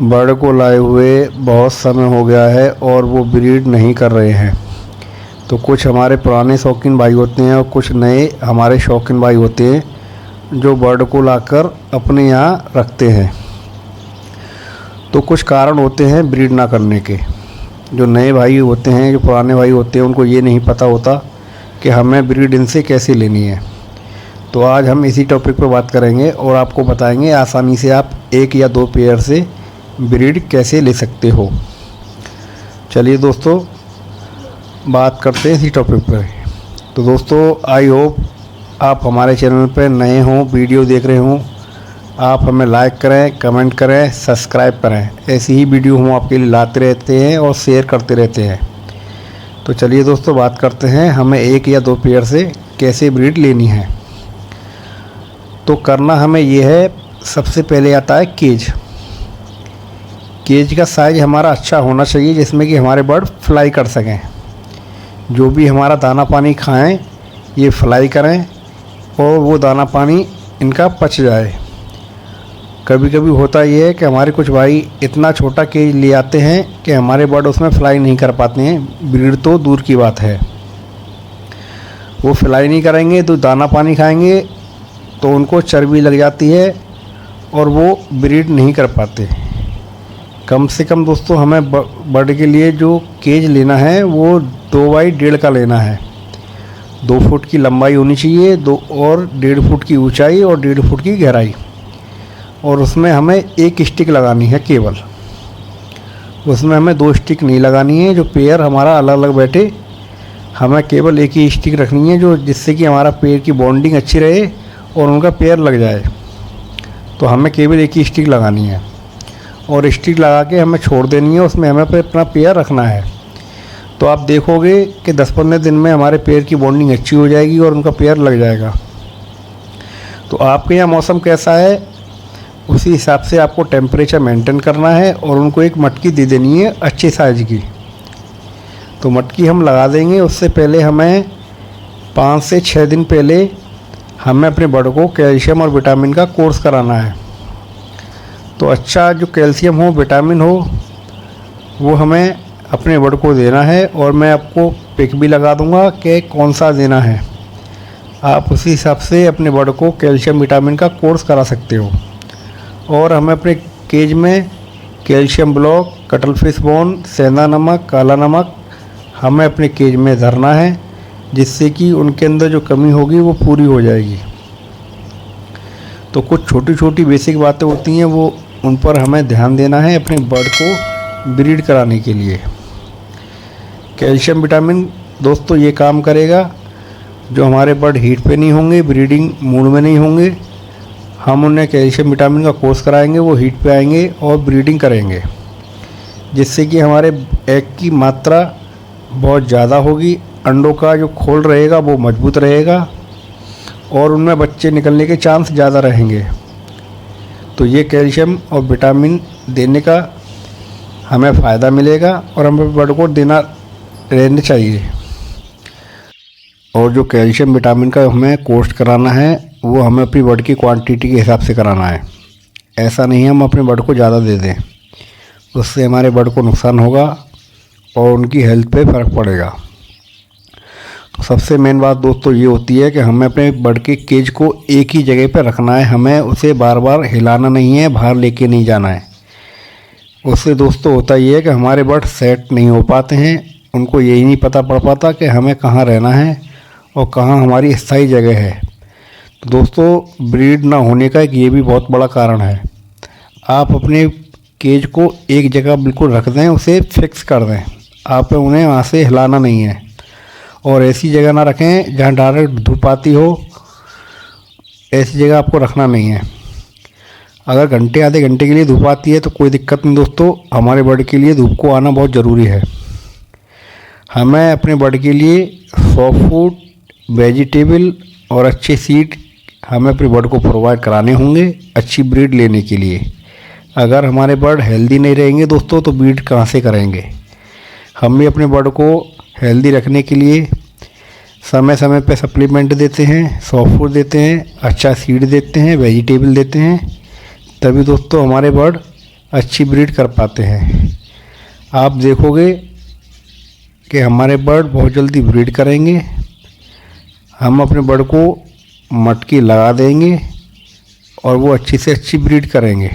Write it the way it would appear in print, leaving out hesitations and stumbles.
Bird को लाए हुए बहुत समय हो गया है और वो ब्रीड नहीं कर रहे हैं। तो कुछ हमारे पुराने शौकीन भाई होते हैं और कुछ नए हमारे शौकीन भाई होते हैं जो बर्ड को लाकर अपने यहाँ रखते हैं। तो कुछ कारण होते हैं ब्रीड ना करने के। जो नए भाई होते हैं, जो पुराने भाई होते हैं, उनको ये नहीं पता होता कि हमें ब्रीड इनसे कैसे लेनी है। तो आज हम इसी टॉपिक पर बात करेंगे और आपको बताएंगे आसानी से आप 1 या 2 पेयर से ब्रीड कैसे ले सकते हो। चलिए दोस्तों, बात करते हैं इसी टॉपिक पर। तो दोस्तों, आई होप आप हमारे चैनल पर नए हों, वीडियो देख रहे हों। आप हमें लाइक करें, कमेंट करें, सब्सक्राइब करें। ऐसी ही वीडियो हम आपके लिए लाते रहते हैं और शेयर करते रहते हैं। तो चलिए दोस्तों, बात करते हैं हमें 1 या 2 पेयर से कैसे ब्रीड लेनी है। तो करना हमें ये है, सबसे पहले आता है केज। केज का साइज़ हमारा अच्छा होना चाहिए जिसमें कि हमारे बर्ड फ्लाई कर सकें। जो भी हमारा दाना पानी खाएं, ये फ्लाई करें और वो दाना पानी इनका पच जाए। कभी कभी होता ये है कि हमारे कुछ भाई इतना छोटा केज ले आते हैं कि हमारे बर्ड उसमें फ्लाई नहीं कर पाते हैं। ब्रीड तो दूर की बात है, वो फ्लाई नहीं करेंगे तो दाना पानी खाएंगे तो उनको चर्बी लग जाती है और वो ब्रीड नहीं कर पाते। कम से कम दोस्तों, हमें बर्ड के लिए जो केज लेना है वो 2 बाई 1.5 का लेना है। 2 फुट की लंबाई होनी चाहिए, 2 और 1.5 फुट की ऊंचाई और 1.5 फुट की गहराई। और उसमें हमें 1 स्टिक लगानी है केवल। उसमें हमें 2 स्टिक नहीं लगानी है। जो पेयर हमारा अलग अलग बैठे, हमें केवल 1 ही स्टिक रखनी है, जो जिससे कि हमारा पेयर की बॉन्डिंग अच्छी रहे और उनका पेयर लग जाए। तो हमें केवल 1 ही स्टिक लगानी है और स्टिक लगा के हमें छोड़ देनी है। उसमें हमें अपना पेयर रखना है। तो आप देखोगे कि 10-15 दिन में हमारे पेयर की बॉन्डिंग अच्छी हो जाएगी और उनका पेयर लग जाएगा। तो आपके यहाँ मौसम कैसा है, उसी हिसाब से आपको टेम्परेचर मेंटेन करना है और उनको एक मटकी दे देनी है अच्छे साइज़ की। तो मटकी हम लगा देंगे। उससे पहले हमें 5 से 6 दिन पहले हमें अपने बर्ड को कैल्शियम और विटामिन का कोर्स कराना है। तो अच्छा जो कैल्शियम हो, विटामिन हो, वो हमें अपने बर्ड को देना है। और मैं आपको पिक भी लगा दूंगा कि कौन सा देना है। आप उसी हिसाब से अपने बर्ड को कैल्शियम विटामिन का कोर्स करा सकते हो। और हमें अपने केज में calcium block, cuttle fish bone, सेंधा नमक, काला नमक हमें अपने केज में धरना है, जिससे कि उनके अंदर जो कमी होगी वो पूरी हो जाएगी। तो कुछ छोटी छोटी बेसिक बातें होती हैं, वो उन पर हमें ध्यान देना है अपने बर्ड को ब्रीड कराने के लिए। कैल्शियम विटामिन दोस्तों ये काम करेगा, जो हमारे बर्ड हीट पे नहीं होंगे, ब्रीडिंग मूड में नहीं होंगे, हम उन्हें कैल्शियम विटामिन का कोर्स कराएंगे, वो हीट पे आएंगे और ब्रीडिंग करेंगे, जिससे कि हमारे एग की मात्रा बहुत ज़्यादा होगी। अंडों का जो खोल रहेगा वो मजबूत रहेगा और उनमें बच्चे निकलने के चांस ज़्यादा रहेंगे। तो ये कैल्शियम और विटामिन देने का हमें फ़ायदा मिलेगा और हमें बर्ड को देना रहना चाहिए। और जो कैल्शियम विटामिन का हमें कोर्स कराना है, वो हमें अपनी बर्ड की क्वांटिटी के हिसाब से कराना है। ऐसा नहीं है हम अपने बर्ड को ज़्यादा दे दें, उससे हमारे बर्ड को नुकसान होगा और उनकी हेल्थ पे फ़र्क पड़ेगा। तो सबसे मेन बात दोस्तों ये होती है कि हमें अपने बर्ड के केज को एक ही जगह पर रखना है। हमें उसे बार बार हिलाना नहीं है, बाहर लेके नहीं जाना है। उससे दोस्तों होता ये है कि हमारे बर्ड सेट नहीं हो पाते हैं। उनको यही नहीं पता पड़ पाता कि हमें कहाँ रहना है और कहाँ हमारी स्थायी जगह है। तो दोस्तों, ब्रीड ना होने का एक ये भी बहुत बड़ा कारण है। आप अपने केज को एक जगह बिल्कुल रख दें, उसे फिक्स कर दें। आप उन्हें वहाँ से हिलाना नहीं है। और ऐसी जगह ना रखें जहाँ डायरेक्ट धूप आती हो, ऐसी जगह आपको रखना नहीं है। अगर घंटे आधे घंटे के लिए धूप आती है तो कोई दिक्कत नहीं दोस्तों, हमारे बर्ड के लिए धूप को आना बहुत ज़रूरी है। हमें अपने बर्ड के लिए सॉफ्ट फूड, वेजिटेबल और अच्छे सीड हमें अपने बर्ड को प्रोवाइड कराने होंगे अच्छी ब्रीड लेने के लिए। अगर हमारे बर्ड हेल्दी नहीं रहेंगे दोस्तों, तो ब्रीड कहाँ से करेंगे। हम भी अपने बर्ड को हेल्दी रखने के लिए समय समय पे सप्लीमेंट देते हैं, सॉफ्ट फूड देते हैं, अच्छा सीड देते हैं, वेजिटेबल देते हैं। तभी दोस्तों हमारे बर्ड अच्छी ब्रीड कर पाते हैं। आप देखोगे कि हमारे बर्ड बहुत जल्दी ब्रीड करेंगे। हम अपने बर्ड को मटकी लगा देंगे और वो अच्छी से अच्छी ब्रीड करेंगे।